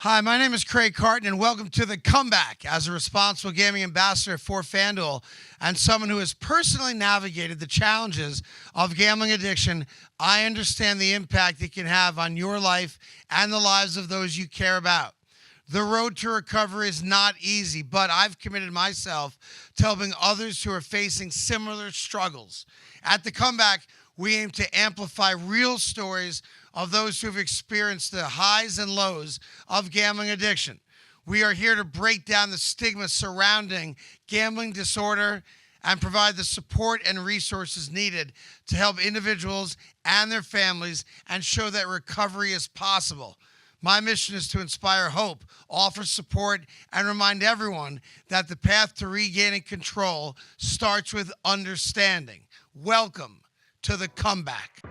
Hi, my name is Craig Carton, and welcome to The Comeback. As a responsible gaming ambassador for FanDuel and someone who has personally navigated the challenges of gambling addiction, I understand the impact it can have on your life and the lives of those you care about. The road to recovery is not easy, but I've committed myself to helping others who are facing similar struggles. At The Comeback, we aim to amplify real stories of those who have experienced the highs and lows of gambling addiction. We are here to break down the stigma surrounding gambling disorder and provide the support and resources needed to help individuals and their families and show that recovery is possible. My mission is to inspire hope, offer support, and remind everyone that the path to regaining control starts with understanding. Welcome to The Comeback.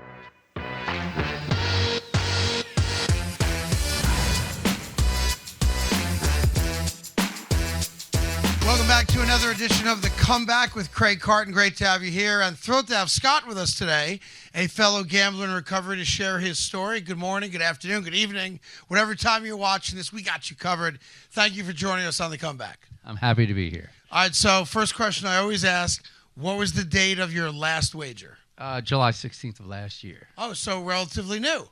Welcome back to another edition of The Comeback with Craig Carton. Great to have you here. And thrilled to have Scott with us today, a fellow gambler in recovery, to share his story. Good morning, good afternoon, good evening. Whatever time you're watching this, we got you covered. Thank you for joining us on The Comeback. I'm happy to be here. All right, so first question I always ask, what was the date of your last wager? July 16th of last year. Oh, so relatively new.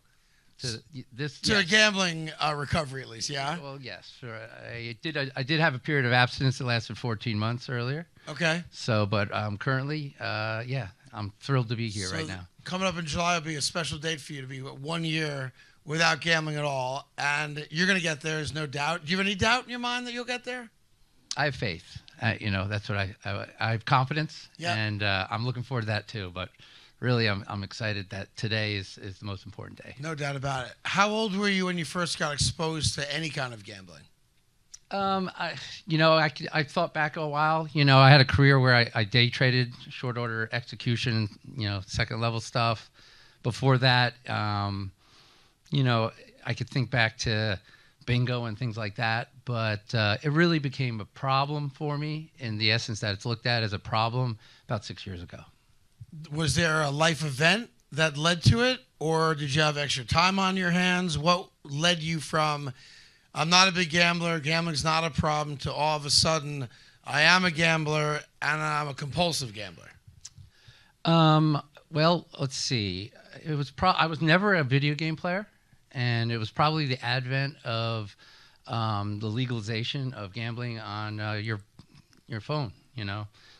To this To a gambling recovery, at least, yeah? Well, yes. Sure. I did have a period of abstinence that lasted 14 months earlier. Okay. So, but currently, I'm thrilled to be here right now. Coming up in July will be a special date for you to be 1 year without gambling at all, and you're going to get there, there's no doubt. Do you have any doubt in your mind that you'll get there? I have faith. That's what I have confidence, Yeah. and I'm looking forward to that too. But really, I'm excited that today is the most important day. No doubt about it. How old were you when you first got exposed to any kind of gambling? I thought back a while. I had a career where I day traded, short order execution, second level stuff. Before that, I could think back to bingo and things like that. But it really became a problem for me in the essence that it's looked at as a problem about 6 years ago. Was there a life event that led to it, or did you have extra time on your hands? What led you from, I'm not a big gambler, gambling's not a problem, to all of a sudden, I am a gambler and I'm a compulsive gambler? Well, let's see. I was never a video game player, and it was probably the advent of the legalization of gambling on your phone.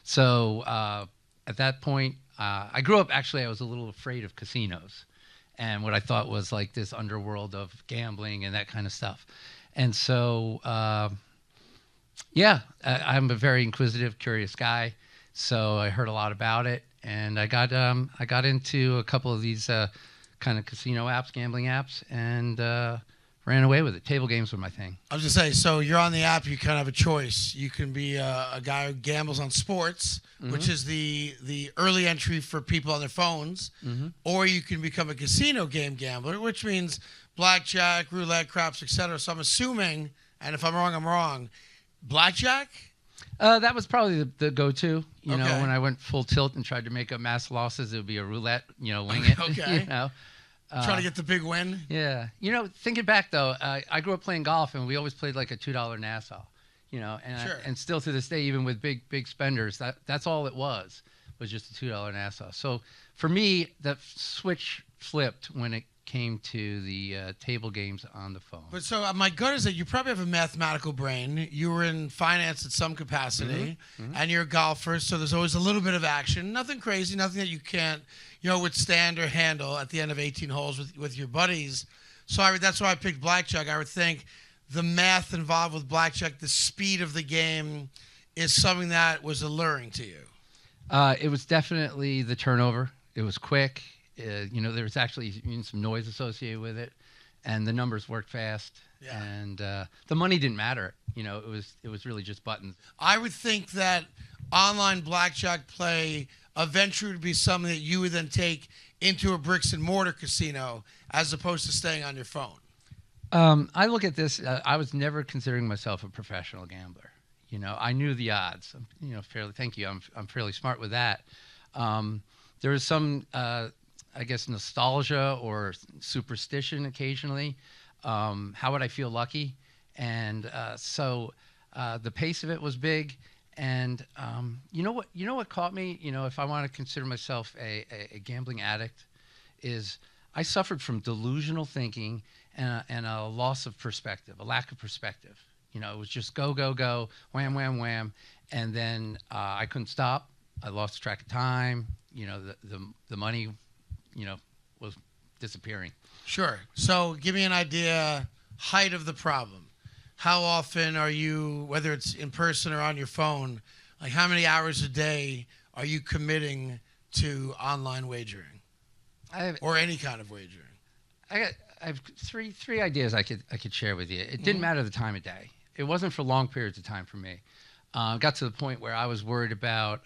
So at that point, I grew up, actually, I was a little afraid of casinos and what I thought was like this underworld of gambling and that kind of stuff. And so, I'm a very inquisitive, curious guy. So I heard a lot about it, and I got into a couple of these kind of casino apps, gambling apps, and ran away with it. Table games were my thing. I was going to say, so you're on the app, you kind of have a choice. You can be a guy who gambles on sports, which is the early entry for people on their phones, or you can become a casino game gambler, which means blackjack, roulette, craps, etc. So I'm assuming, and if I'm wrong, I'm wrong, blackjack? That was probably the go-to. Okay. When I went full tilt and tried to make up mass losses, it would be a roulette, wing it. Okay. Trying to get the big win? Yeah. Thinking back, though, I grew up playing golf, and we always played like a $2 Nassau, Sure. and still to this day, even with big spenders, that's all it was just a $2 Nassau. So for me, that switch flipped when it came to the table games on the phone. But so my gut is that you probably have a mathematical brain. You were in finance at some capacity, and you're a golfer, so there's always a little bit of action. Nothing crazy, nothing that you can't, withstand or handle at the end of 18 holes with your buddies. So that's why I picked blackjack. I would think the math involved with blackjack, the speed of the game, is something that was alluring to you. It was definitely the turnover. It was quick. There was actually some noise associated with it, and the numbers worked fast. Yeah. And the money didn't matter. It was really just buttons. I would think that online blackjack play eventually would be something that you would then take into a bricks and mortar casino as opposed to staying on your phone. I look at this. I was never considering myself a professional gambler. I knew the odds. Thank you. I'm fairly smart with that. There was some I guess, nostalgia or superstition occasionally. How would I feel lucky? And so the pace of it was big. And you know what caught me? If I want to consider myself a gambling addict, is I suffered from delusional thinking and a loss of perspective, a lack of perspective. It was just go, go, go, wham, wham, wham. And then I couldn't stop. I lost track of time. The money, was disappearing. Sure. So give me an idea, height of the problem. How often are you, whether it's in person or on your phone, like how many hours a day are you committing to online wagering or any kind of wagering? I have three ideas I could share with you. It didn't matter the time of day. It wasn't for long periods of time for me. Got to the point where I was worried about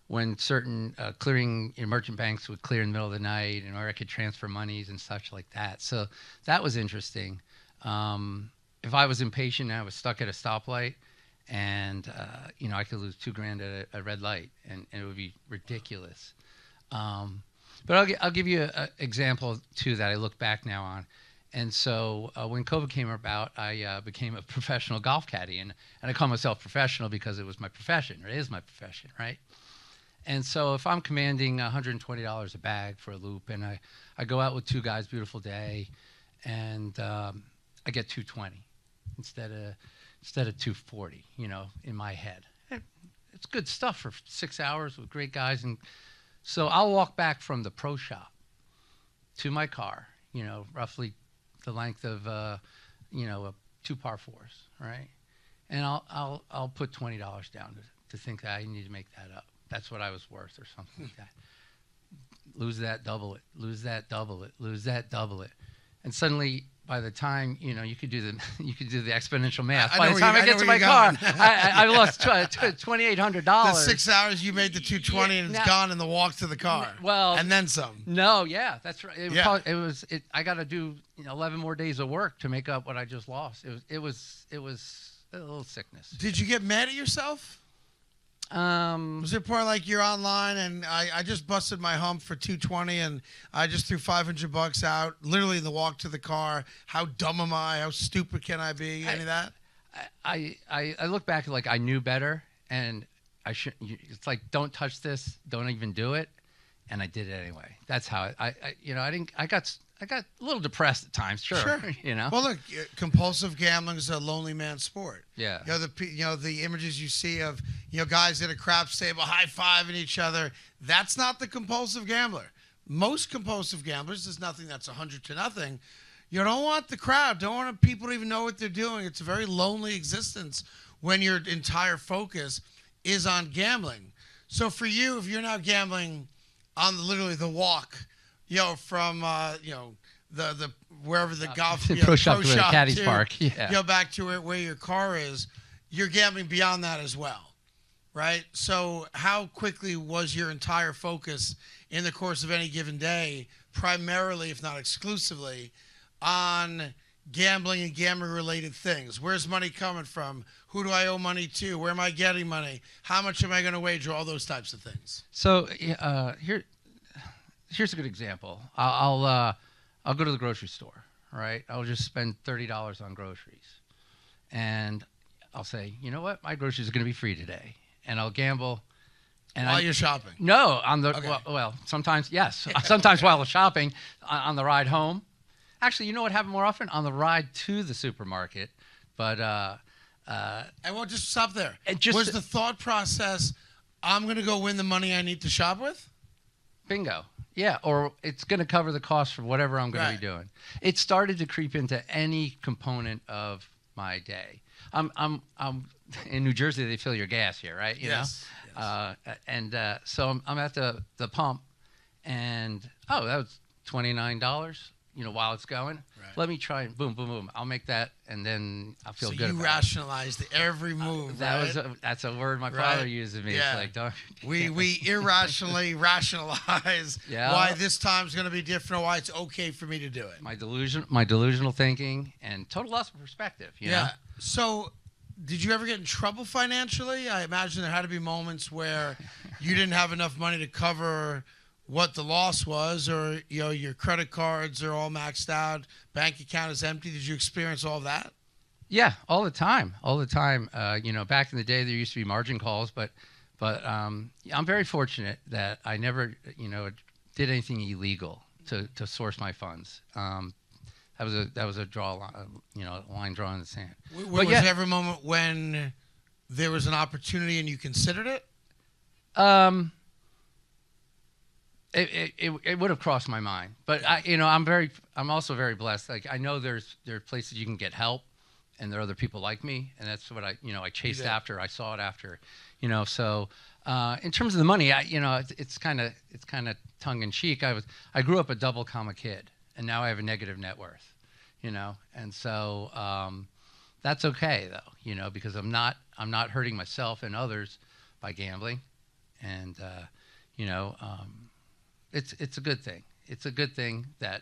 when certain clearing merchant banks would clear in the middle of the night, and or I could transfer monies and such like that. So that was interesting. If I was impatient and I was stuck at a stoplight, and I could lose $2,000 at a red light, and it would be ridiculous. But I'll give you an example too that I look back now on. And so when COVID came about, I became a professional golf caddy, and I call myself professional because it was my profession. It is my profession, right? And so if I'm commanding $120 a bag for a loop, and I go out with two guys, beautiful day, and I get $220 instead of $240, in my head. It's good stuff for 6 hours with great guys. And so I'll walk back from the pro shop to my car, roughly the length of, two par fours, right? And I'll put $20 down to think that I need to make that up. That's what I was worth or something like that. Lose that, double it. Lose that, double it. Lose that, double it. And suddenly, by the time you could do the exponential math. By the time I get to my car, I lost $2,800. The 6 hours you made the 220 and it's gone in the walk to the car. Well, and then some. No, yeah, that's right. I got to do 11 more days of work to make up what I just lost. It was a little sickness. Did you get mad at yourself? Was there a point like you're online and I just busted my hump for 220 and I just threw $500 out, literally in the walk to the car? How dumb am I? How stupid can I be? Any of that? I look back like I knew better, and I should. It's like, don't touch this, don't even do it, and I did it anyway. That's how I got a little depressed at times. Sure. Well, look, compulsive gambling is a lonely man's sport. Yeah. The images you see of guys at a craps table high-fiving each other. That's not the compulsive gambler. Most compulsive gamblers, there's nothing that's 100-0. You don't want the crowd. Don't want people to even know what they're doing. It's a very lonely existence when your entire focus is on gambling. So for you, if you're now gambling on literally the walk, from the wherever the golf pro shop to the caddy's park, back to where your car is, you're gambling beyond that as well, right? So how quickly was your entire focus in the course of any given day, primarily, if not exclusively, on gambling and gambling-related things? Where's money coming from? Who do I owe money to? Where am I getting money? How much am I going to wager? All those types of things. So here's a good example. I'll go to the grocery store, right? I'll just spend $30 on groceries, and I'll say, you know what, my groceries are going to be free today, and I'll gamble. And while you're shopping? No, well, sometimes yes. Sometimes while shopping, on the ride home. Actually, you know what happened more often? On the ride to the supermarket, but I won't just stop there. Was the thought process, I'm going to go win the money I need to shop with? Bingo. Yeah, or it's going to cover the cost for whatever I'm going to be doing. It started to creep into any component of my day. I'm in New Jersey. They fill your gas here, right? Yes. So I'm at the pump, and that was $29. While it's going, let me try and boom, boom, boom. I'll make that, and then I'll feel good about it. So you rationalized every move. That's a word my father used to me. Yeah. It's like, don't. We irrationally rationalize why this time's going to be different, or why it's okay for me to do it. My delusional thinking, and total loss of perspective. You know? So, did you ever get in trouble financially? I imagine there had to be moments where you didn't have enough money to cover what the loss was, or your credit cards are all maxed out, bank account is empty. Did you experience all of that? Yeah, all the time, all the time. Back in the day, there used to be margin calls, but I'm very fortunate that I never, did anything illegal to source my funds. That was a line drawn in the sand. Was there ever a moment when there was an opportunity and you considered it? It would have crossed my mind, but I'm also very blessed. Like I know there are places you can get help, and there are other people like me, and that's what I chased after. I sought after, So in terms of the money, it's kind of tongue in cheek. I grew up a double comma kid, and now I have a negative net worth, and so that's okay though, because I'm not hurting myself and others by gambling, and it's a good thing. It's a good thing that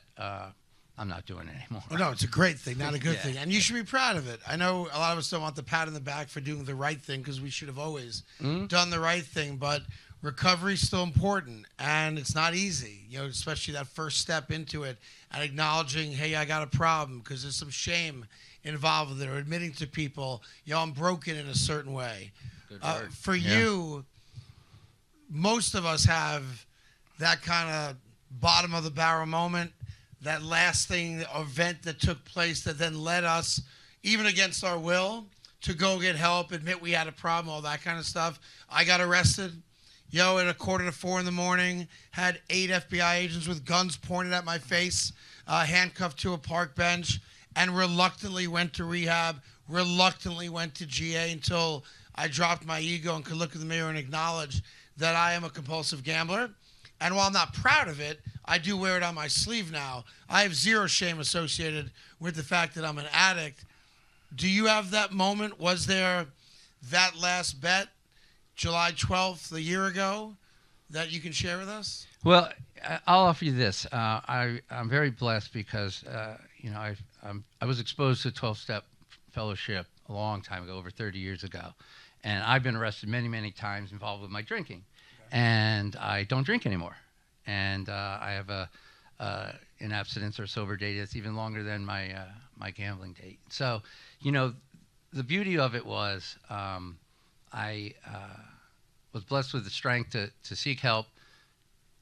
I'm not doing it anymore. Oh, no, it's a great thing, not a good thing. And you should be proud of it. I know a lot of us don't want the pat on the back for doing the right thing because we should have always done the right thing. But recovery is still important, and it's not easy, especially that first step into it and acknowledging, hey, I got a problem, because there's some shame involved with it, or admitting to people, I'm broken in a certain way. For you, most of us have that kind of bottom of the barrel moment, that lasting event that took place that then led us, even against our will, to go get help, admit we had a problem, all that kind of stuff. I got arrested, at 3:45 in the morning, had 8 FBI agents with guns pointed at my face, handcuffed to a park bench, and reluctantly went to rehab, reluctantly went to GA until I dropped my ego and could look in the mirror and acknowledge that I am a compulsive gambler. And while I'm not proud of it, I do wear it on my sleeve now. I have zero shame associated with the fact that I'm an addict. Do you have that moment? Was there that last bet, July 12th, a year ago, that you can share with us? Well, I'll offer you this. I'm very blessed because, I was exposed to 12-step fellowship a long time ago, over 30 years ago. And I've been arrested many, many times involved with my drinking. And I don't drink anymore, and I have an abstinence or sober date that's even longer than my gambling date. So, the beauty of it was I was blessed with the strength to seek help,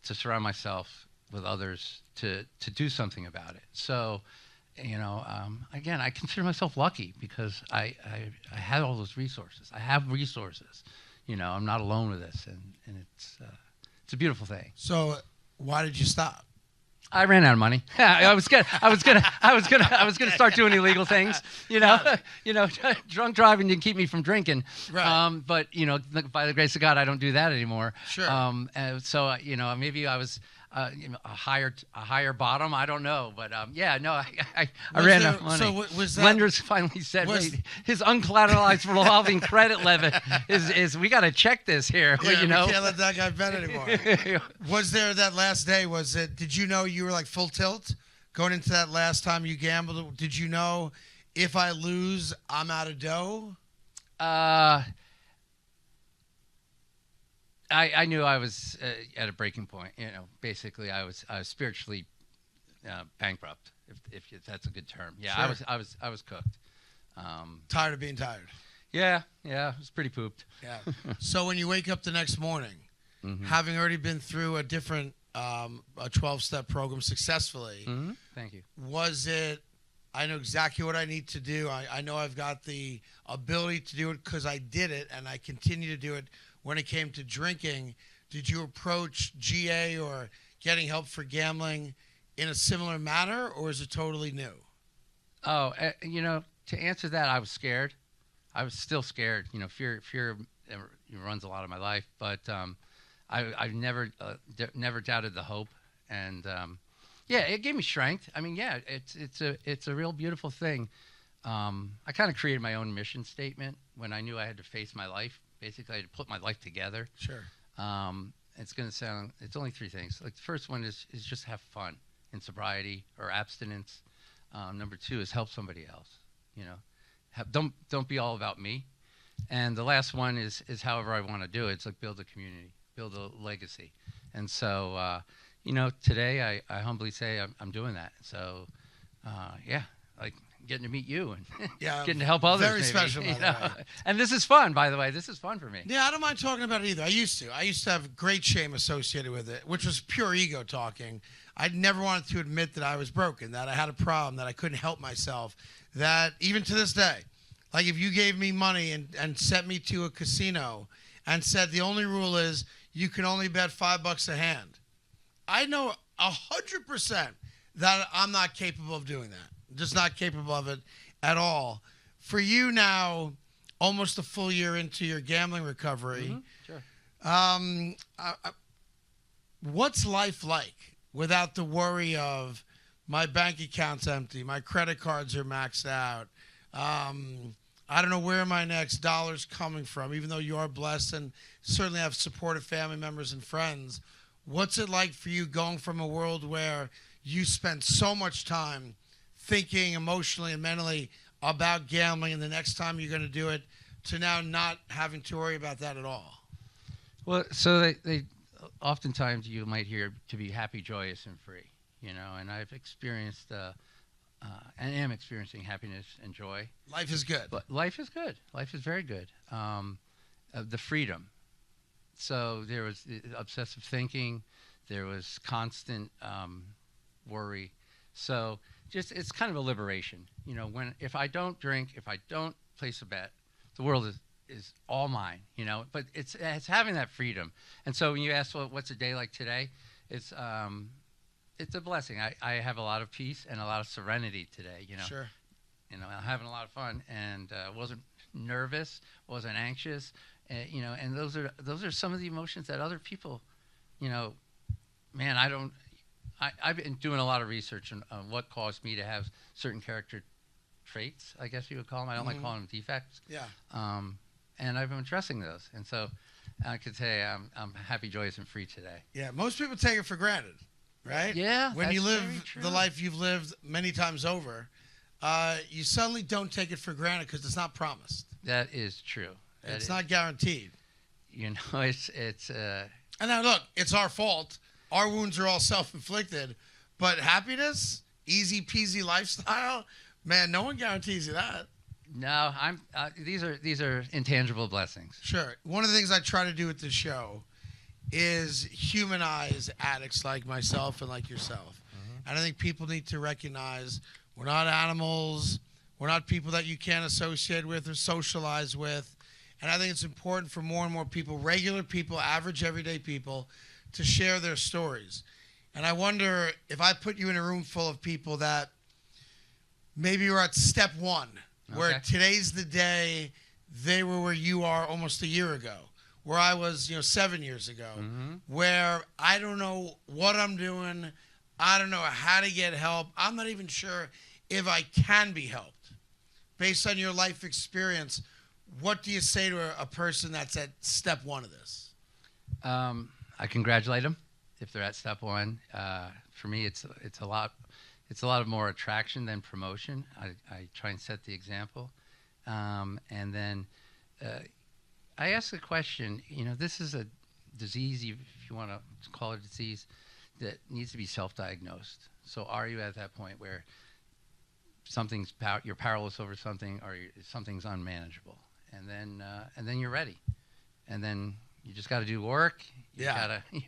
to surround myself with others, to do something about it. So, again, I consider myself lucky because I had all those resources. I have resources. I'm not alone with this, and it's a beautiful thing. So, why did you stop? I ran out of money. I was gonna start doing illegal things. Drunk driving didn't keep me from drinking. Right. But by the grace of God, I don't do that anymore. Sure. So maybe I was a higher bottom. I don't know, but I ran out of money. So was that, lenders finally said, wait, his uncollateralized revolving credit limit is we got to check this here. Yeah, we can't let that guy bet anymore. Was there that last day? Did you know you were like full tilt going into that last time you gambled? Did you know if I lose, I'm out of dough? I knew I was at a breaking point. Basically, I was spiritually bankrupt, if that's a good term. Yeah, Sure. I was cooked. Tired of being tired. Yeah, it was pretty pooped. Yeah. So when you wake up the next morning, having already been through a different a 12-step program successfully, Thank you. Was it? I know exactly what I need to do. I know I've got the ability to do it because I did it, and I continue to do it. When it came to drinking, did you approach GA or getting help for gambling in a similar manner, or is it totally new? Oh, to answer that, I was scared. I was still scared. Fear runs a lot of my life, but I've never doubted the hope, and it gave me strength. I mean, it's a real beautiful thing. I kind of created my own mission statement when I knew I had to face my life. Basically, I had to put my life together. Sure. It's only 3 things. Like the first one is just have fun in sobriety or abstinence. Number 2 is help somebody else. Don't be all about me. And the last one is however I want to do it. It's like build a community, build a legacy. And so, today I humbly say I'm doing that. So, getting to meet you and Yeah, getting to help others. very maybe, special, by you the know? way. And this is fun, by the way. This is fun for me. Yeah, I don't mind talking about it either. I used to have great shame associated with it, which was pure ego talking. I never wanted to admit that I was broken, that I had a problem, that I couldn't help myself, that even to this day, like if you gave me money and sent me to a casino and said the only rule is you can only bet $5 a hand, I know 100% that I'm not capable of doing that. Just not capable of it at all. For you now, almost a full year into your gambling recovery, Sure. What's life like without the worry of my bank account's empty, my credit cards are maxed out, I don't know where my next dollar's coming from, even though you are blessed and certainly have supportive family members and friends. What's it like for you going from a world where you spent so much time thinking emotionally and mentally about gambling and the next time you're going to do it to now not having to worry about that at all? Well, so they oftentimes you might hear to be happy, joyous, and free, you know, and I've experienced and am experiencing happiness and joy. Life is good. But life is good. Life is very good. The freedom. So there was obsessive thinking. There was constant worry. So just it's kind of a liberation. You know, if I don't drink, if I don't place a bet, the world is all mine. You know, but it's having that freedom. And so when you ask, well, what's a day like today? It's a blessing. I have a lot of peace and a lot of serenity today. You know. Sure. You know, I'm having a lot of fun and wasn't nervous, wasn't anxious, you know, and those are some of the emotions that other people, you know, man, I've been doing a lot of research on what caused me to have certain character traits, I guess you would call them. I don't like calling them defects. Yeah. And I've been addressing those, and so I could say I'm happy, joyous, and free today. Yeah. Most people take it for granted, right? Yeah. When you that's very live true. the life you've lived many times over, you suddenly don't take it for granted because it's not promised. That is true. It's not guaranteed. You know, it's. And now look, it's our fault. Our wounds are all self-inflicted, but happiness, easy peasy lifestyle, man, no one guarantees you that. No, these are intangible blessings. Sure. One of the things I try to do with this show is humanize addicts like myself and like yourself. And I think people need to recognize we're not animals. We're not people that you can't associate with or socialize with. And I think it's important for more and more people, regular people, average, everyday people, to share their stories. And I wonder if I put you in a room full of people that maybe you're at step one, where Okay. today's the day they were where you are almost a year ago, where I was, 7 years ago, where I don't know what I'm doing. I don't know how to get help. I'm not even sure if I can be helped. Based on your life experience, what do you say to a person that's at step one of this? I congratulate them if they're at step one. For me, it's a lot of more attraction than promotion. I try and set the example, and then I ask the question. You know, this is a disease, if you want to call it a disease, that needs to be self-diagnosed. So, are you at that point where you're powerless over something, or something's unmanageable, and then you're ready, and then you just got to do work. You gotta, You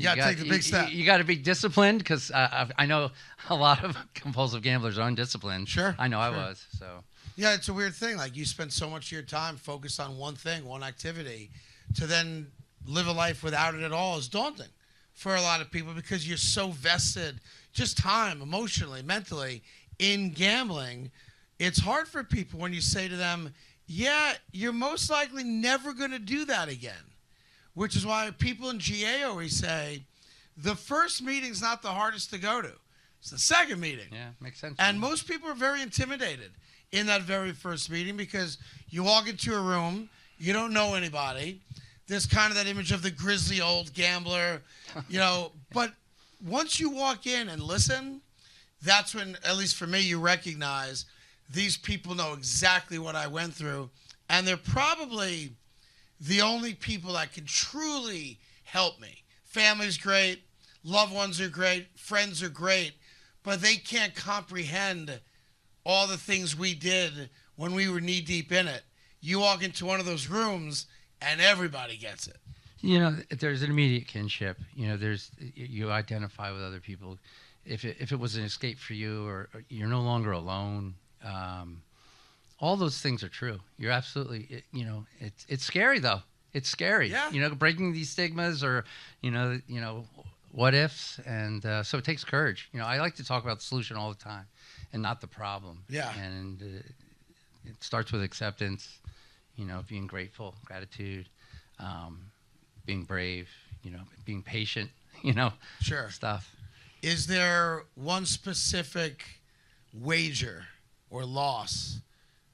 gotta take the big step. You got to be disciplined, because I know a lot of compulsive gamblers are undisciplined. Sure. I know I sure. was. So Yeah, it's a weird thing. Like, you spend so much of your time focused on one thing, one activity, to then live a life without it at all is daunting for a lot of people, because you're so vested, just time, emotionally, mentally, in gambling. It's hard for people when you say to them, yeah, you're most likely never going to do that again. Which is why people in GA always say, the first meeting's not the hardest to go to. It's the second meeting. yeah, makes sense. And most people are very intimidated in that very first meeting, because you walk into a room, you don't know anybody. There's kind of that image of the grizzly old gambler, But once you walk in and listen, that's when, at least for me, you recognize these people know exactly what I went through. And they're probably the only people that can truly help me. Family's great. Loved ones are great. Friends are great. But they can't comprehend all the things we did when we were knee deep in it. You walk into one of those rooms and everybody gets it. There's an immediate kinship. You identify with other people. If it was an escape for you, or you're no longer alone, all those things are true. You're absolutely, it's scary though. It's scary. Yeah. Breaking these stigmas, or what ifs, and so it takes courage. I like to talk about the solution all the time, and not the problem. Yeah. And it starts with acceptance. Being grateful, gratitude. Being brave, being patient, Sure. stuff. Is there one specific wager or loss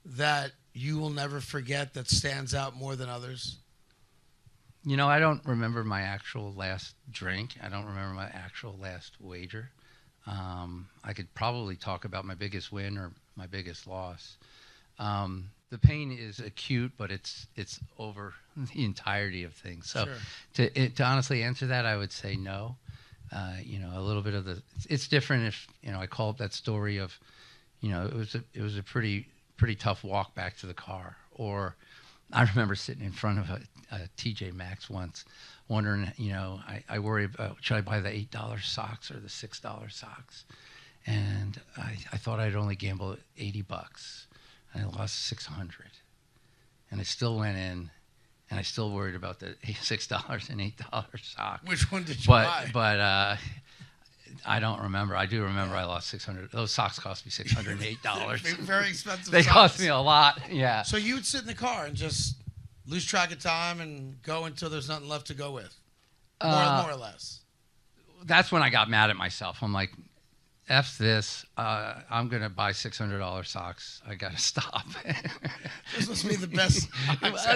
that you will never forget that stands out more than others? I don't remember my actual last drink. I don't remember my actual last wager. I could probably talk about my biggest win or my biggest loss. The pain is acute, but it's over the entirety of things. So Sure. to honestly answer that, I would say no. A little bit of it's different if, I call it that story of, it was a pretty tough walk back to the car. Or I remember sitting in front of a TJ Maxx once wondering, I worry about, should I buy the $8 socks or the $6 socks? And I thought I'd only gamble $80. And I lost 600, and I still went in, and I still worried about the $6 and $8 sock. Which one did you buy? But I don't remember. I do remember I lost 600. Those socks cost me $608. Very expensive. They socks. cost me a lot. Yeah. So you would sit in the car and just lose track of time and go until there's nothing left to go with, more or less. That's when I got mad at myself. I'm like, F this. I'm going to buy $600 socks. I got to stop. This must be the best.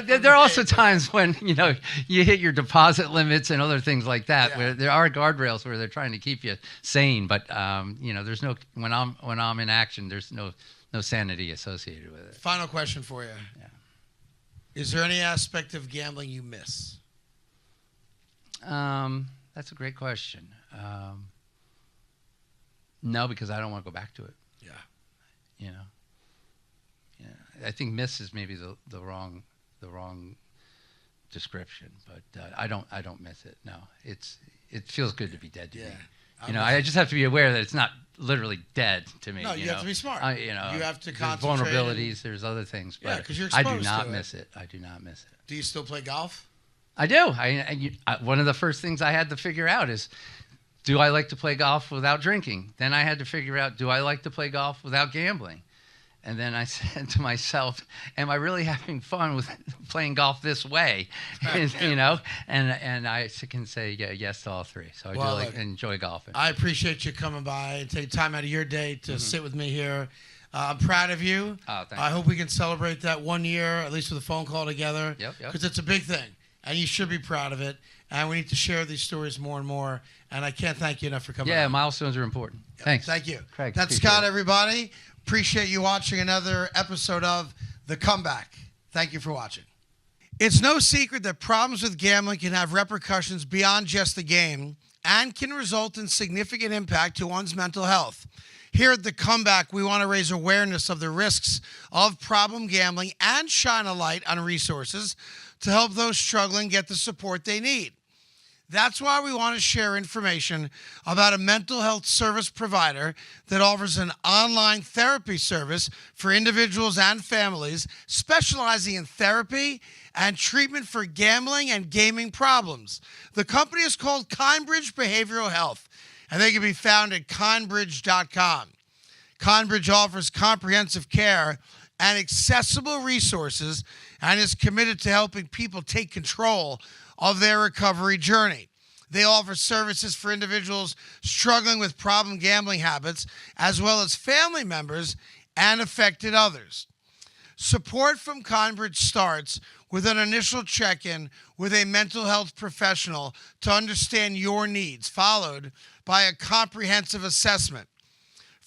There are also times when, you hit your deposit limits and other things like that, where there are guardrails where they're trying to keep you sane. But, there's no, when I'm in action, there's no sanity associated with it. Final question for you. Yeah. Is there any aspect of gambling you miss? That's a great question. No, because I don't want to go back to it. Yeah. Yeah. I think miss is maybe the wrong description, but I don't miss it. No, it feels good to be dead to me. I just have to be aware that it's not literally dead to me. No, you have to be smart. You have to there's concentrate. Vulnerabilities. There's other things, but because you're I exposed do not to it. miss it. I do not miss it. Do you still play golf? I do. One of the first things I had to figure out is, do I like to play golf without drinking? Then I had to figure out, do I like to play golf without gambling? And then I said to myself, am I really having fun with playing golf this way? And I can say yes to all three. So I enjoy golfing. I appreciate you coming by and taking time out of your day to sit with me here. I'm proud of you. Oh, thank I you. hope we can celebrate that 1 year, at least with a phone call together. Yep. Because it's a big thing, and you should be proud of it. And we need to share these stories more and more. And I can't thank you enough for coming. Yeah, on. milestones are important. Thanks. Thank you. Craig, That's appreciate Scott, it. everybody. Appreciate you watching another episode of The Comeback. Thank you for watching. It's no secret that problems with gambling can have repercussions beyond just the game and can result in significant impact to one's mental health. Here at The Comeback, we want to raise awareness of the risks of problem gambling and shine a light on resources to help those struggling get the support they need. That's why we want to share information about a mental health service provider that offers an online therapy service for individuals and families, specializing in therapy and treatment for gambling and gaming problems. The company is called Kindbridge Behavioral Health, and they can be found at kindbridge.com. Kindbridge offers comprehensive care and accessible resources and is committed to helping people take control of their recovery journey. They offer services for individuals struggling with problem gambling habits, as well as family members and affected others. Support from Kindbridge starts with an initial check-in with a mental health professional to understand your needs, followed by a comprehensive assessment.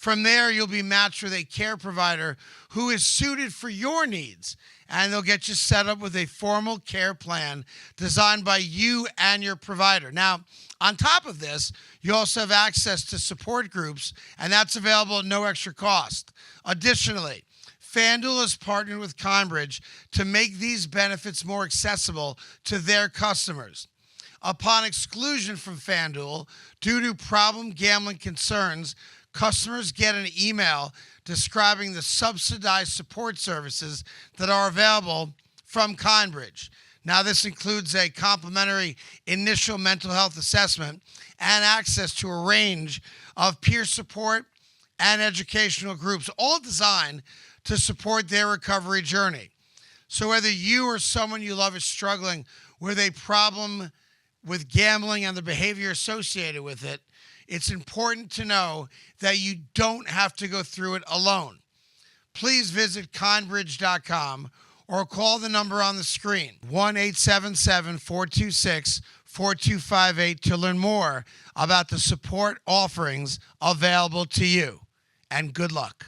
From there, you'll be matched with a care provider who is suited for your needs, and they'll get you set up with a formal care plan designed by you and your provider. Now, on top of this, you also have access to support groups, and that's available at no extra cost. Additionally, FanDuel has partnered with Kindbridge to make these benefits more accessible to their customers. Upon exclusion from FanDuel due to problem gambling concerns, customers get an email describing the subsidized support services that are available from Kindbridge. Now, this includes a complimentary initial mental health assessment and access to a range of peer support and educational groups, all designed to support their recovery journey. So whether you or someone you love is struggling with a problem with gambling and the behavior associated with it, it's important to know that you don't have to go through it alone. Please visit kindbridge.com or call the number on the screen, 1-877-426-4258, to learn more about the support offerings available to you. And good luck.